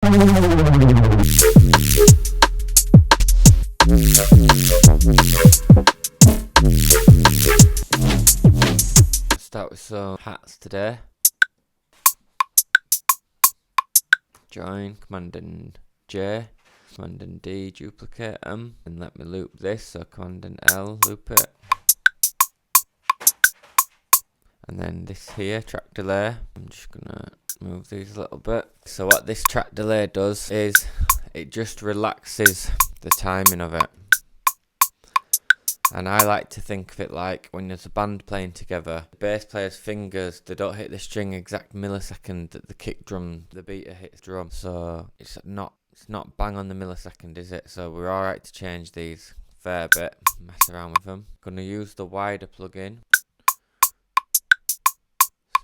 Start with some hats today. Join, Command and J, Command and D, duplicate them, and let me loop this, so Command and L, loop it. And then this here, track delay, I'm just gonna move these a little bit. So what this track delay does is, it just relaxes the timing of it. And I like to think of it like when there's a band playing together, the bass player's fingers, they don't hit the string exact millisecond that the kick drum, the beater hits drum. So it's not bang on the millisecond, is it? So we're alright to change these a fair bit, mess around with them. Gonna use the wider plugin.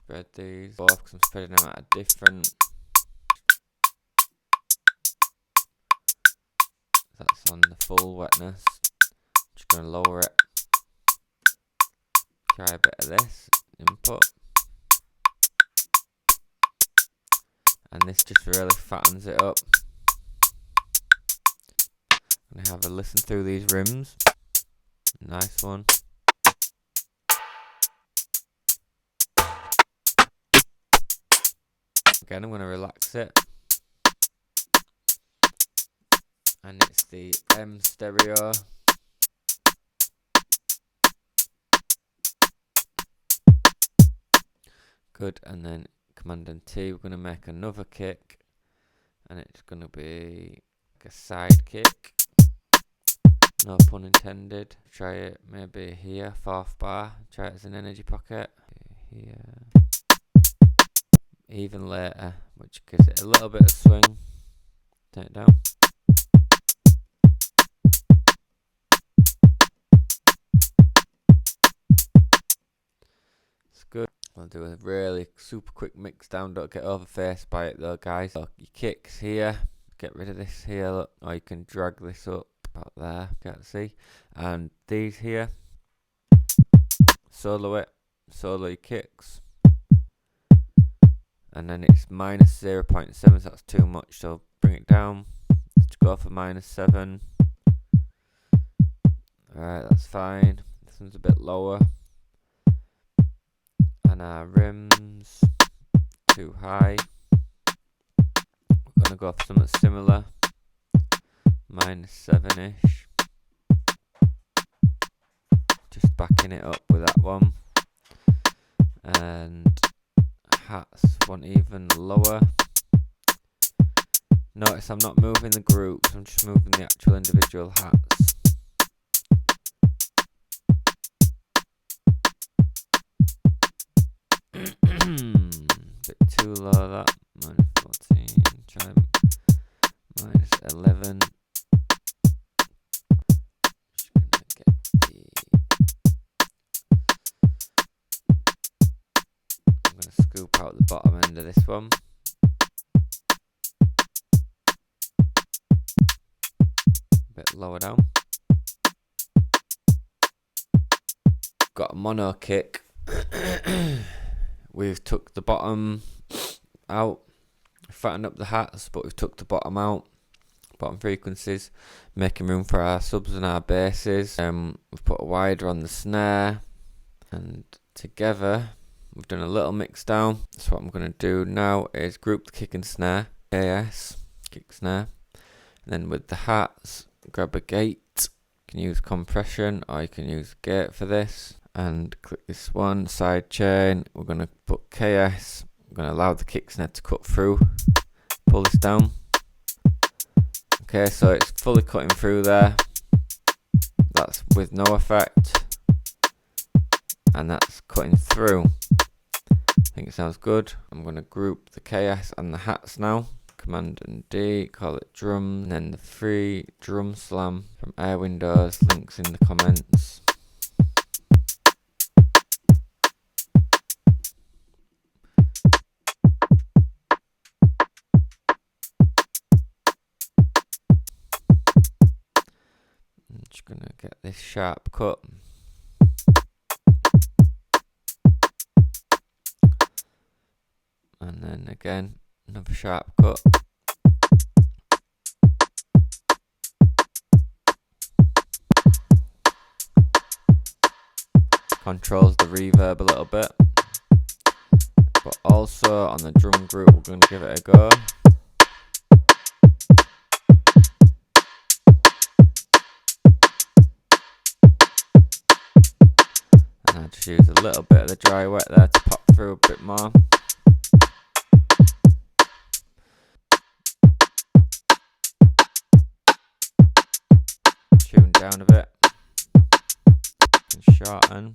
Spread these both because I'm spreading them out at different. That's on the full wetness. Just going to lower it. Try a bit of this input. And this just really fattens it up. I'm going to have a listen through these rims. Nice one. Again, I'm going to relax it. And it's the M stereo. Good, and then Command and T, we're going to make another kick, and it's going to be like a side kick, no pun intended. Try it maybe here, 4th bar, try it as an energy pocket, here, even later, which gives it a little bit of swing, turn it down. It's good. I'll do a really super quick mix down, don't get overfaced by it though guys. So your kicks here, get rid of this here, look, or you can drag this up about there, can't see. And these here, solo it, solo your kicks. And then it's minus 0.7, so that's too much, so bring it down. Let's go for -7. Alright, that's fine. This one's a bit lower. And our rims too high. We're gonna go for something similar, -7ish. Just backing it up with that one. And hats want even lower. Notice I'm not moving the groups, I'm just moving the actual individual hats. Bit too low that, -14, try -11. Just gonna get I'm gonna scoop out the bottom end of this one. Bit lower down. Got a mono kick. We've took the bottom out, fattened up the hats, but we've took the bottom out, bottom frequencies, making room for our subs and our basses. We've put a wider on the snare, and together we've done a little mix down. So what I'm going to do now is group the kick and snare, AS, kick snare, and then with the hats, grab a gate. You can use compression or you can use gate for this. And click this one, side chain, we're going to put KS, we're going to allow the kick snare to cut through, pull this down. Okay, so it's fully cutting through there, that's with no effect, and that's cutting through. I think it sounds good. I'm going to group the KS and the hats now, Command and D, call it drum, and then the free drum slam from Air Windows, links in the comments. Just gonna get this sharp cut. And then again, another sharp cut. controls the reverb a little bit. But also on the drum group, we're going to give it a go. And I just use a little bit of the dry wet there to pop through a bit more. Tune down a bit. And shorten.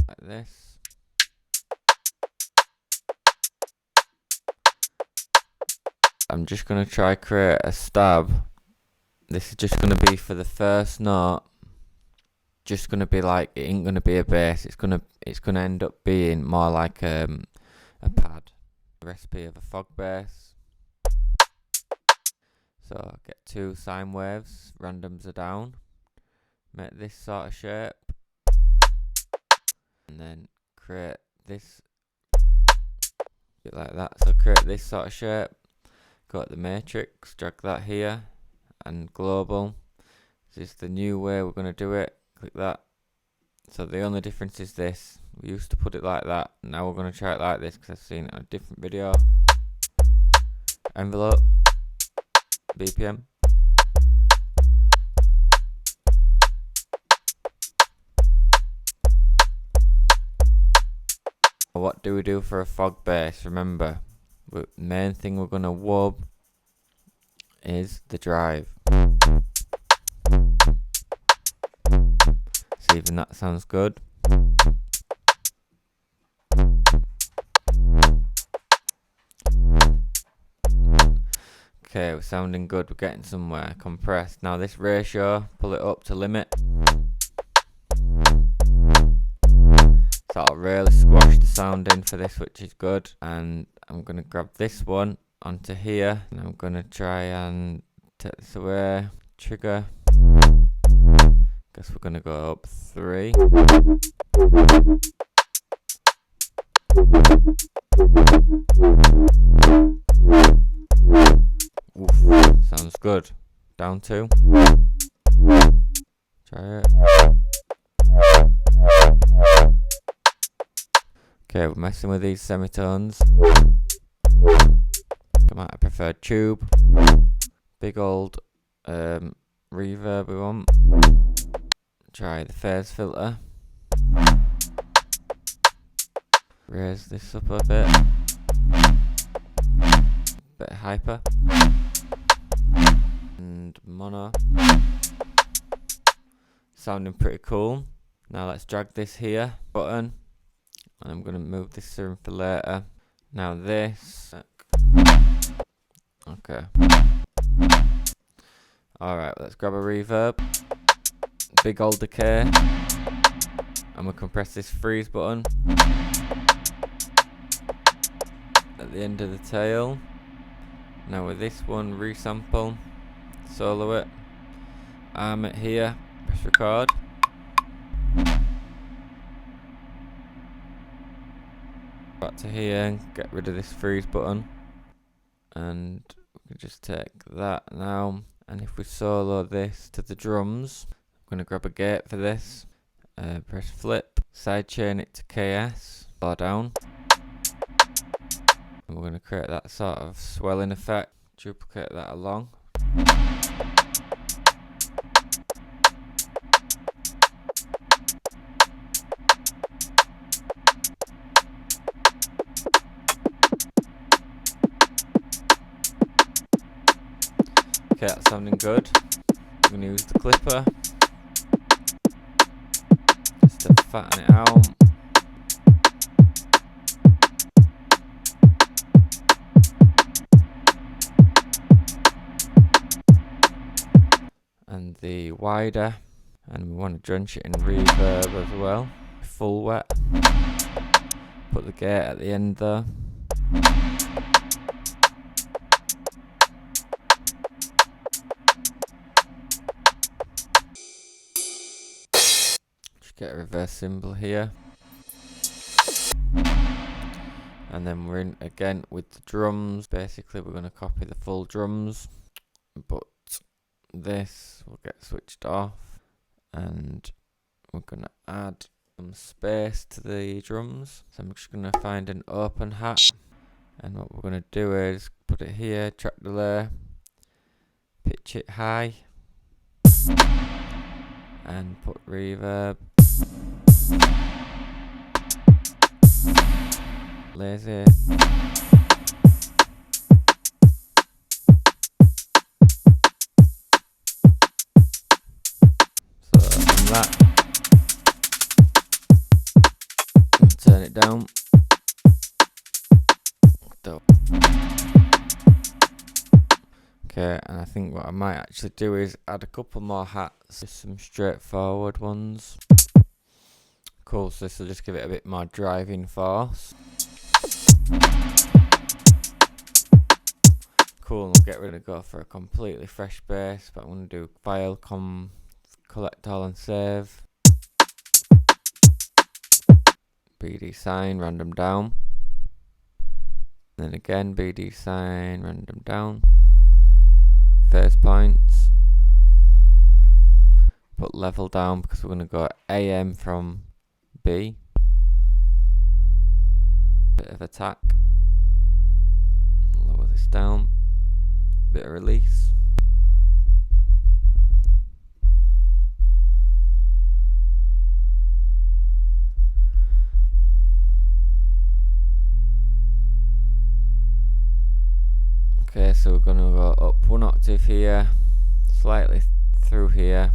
Like this. I'm just going to try create a stab. This is just going to be for the first note. Just going to be like, it ain't going to be a bass. It's going to end up being more like a pad. Recipe of a fog bass. So get 2 sine waves, randoms are down. Make this sort of shape. And then create this bit like that. So create this sort of shape. Go to the matrix, drag that here, and global. This is the new way we're going to do it. Click that. So the only difference is this. We used to put it like that. Now we're going to try it like this because I've seen it on a different video. Envelope. BPM. What do we do for a fog bass? Remember, the main thing we're going to wub is the drive. See, even that sounds good. Okay, we're sounding good, we're getting somewhere. Compressed. Now this ratio, pull it up to limit. So I'll really squash the sound in for this, which is good. And I'm going to grab this one onto here. And I'm going to try and take this away. Trigger. Guess we're going to go up 3. Oof, sounds good. Down 2. Try it. Okay, we're messing with these semitones. I might have preferred tube. Big old reverb we want. Try the phase filter. Raise this up a bit. Bit hyper. And mono. Sounding pretty cool. Now let's drag this here. Button. And I'm going to move this through for later. Now this. Okay. Alright, let's grab a reverb. Big old decay. And we'll compress this freeze button. At the end of the tail. Now with this one, resample. Solo it. Arm it here. Press record. Back to here and get rid of this freeze button, and we can just take that now, and if we solo this to the drums, I'm going to grab a gate for this, press flip, sidechain it to KS, bar down, and we're going to create that sort of swelling effect, duplicate that along. Okay, that's sounding good. I'm going to use the clipper just to fatten it out. And the wider, and we want to drench it in reverb as well. Full wet. Put the gate at the end there. Get a reverse cymbal here. And then we're in again with the drums. Basically, we're going to copy the full drums, but this will get switched off, and we're going to add some space to the drums. So I'm just going to find an open hat, and what we're going to do is put it here, track delay, pitch it high, and put reverb, lazy, so on that, and turn it down. Okay, and I think what I might actually do is add a couple more hats, just some straightforward ones. Cool, so this will just give it a bit more driving force. Cool, and we'll get rid of go for a completely fresh bass, but I'm going to do file, collect all and save. BD sign, random down. Then again, BD sign, random down. Phase points. Put level down because we're going to go AM from B. Bit of attack. Lower this down. Bit of release. Okay, so we're going to go up 1 octave here, slightly through here.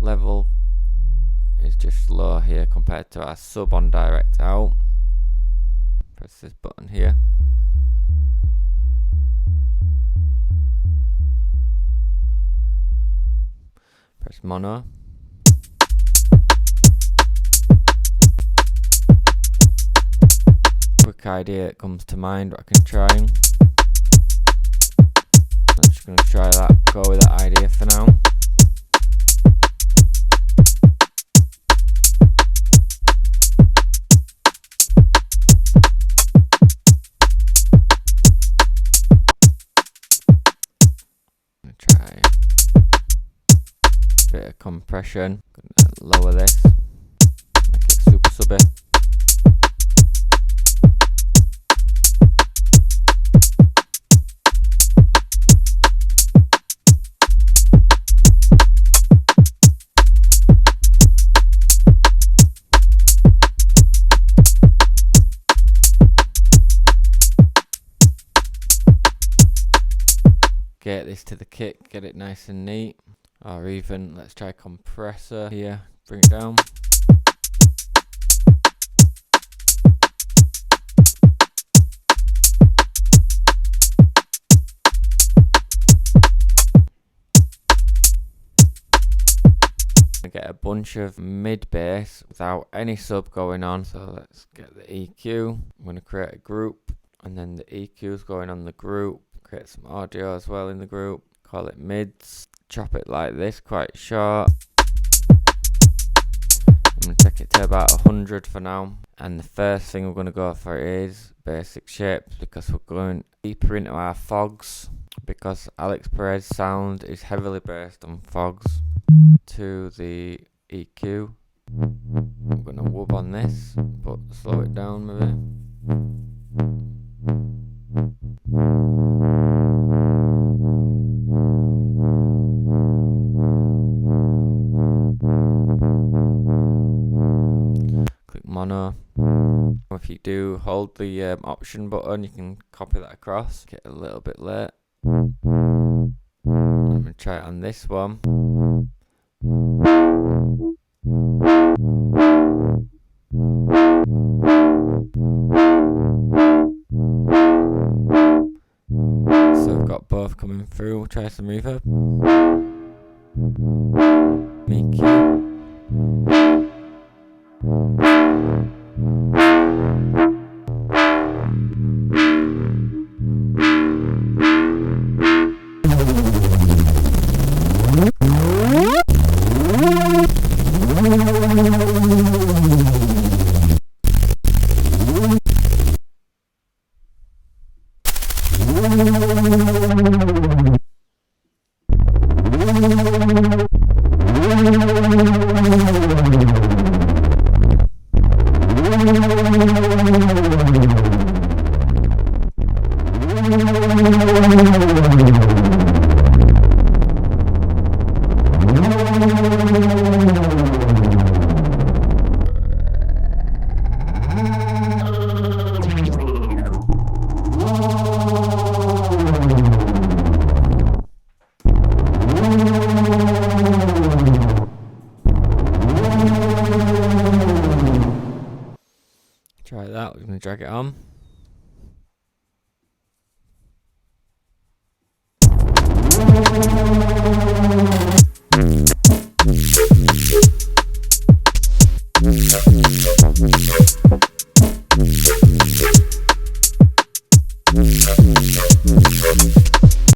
Level is just low here compared to our sub on direct out. Press this button here. Press mono. Quick idea that comes to mind what I can try. I'm just going to try that, go with that idea for now. I'm going to try a bit of compression. I'm going to lower this, make it super subby. Get this to the kick, get it nice and neat. Or even, let's try compressor here, bring it down. Get a bunch of mid bass without any sub going on. So let's get the EQ. I'm going to create a group, and then the EQ is going on the group. Create some audio as well in the group. Call it mids. Chop it like this, quite short. I'm going to take it to about 100 for now. And the first thing we're going to go for is basic shapes, because we're going deeper into our fogs. Because Alex Perez's sound is heavily based on fogs. To the EQ. I'm going to whoop on this, but slow it down maybe. Click mono. If you do hold the option button, you can copy that across. Get a little bit late. I'm going to try it on this one. So I've got both coming through. We'll try some reverb. EQ. that. We're going to drag it on.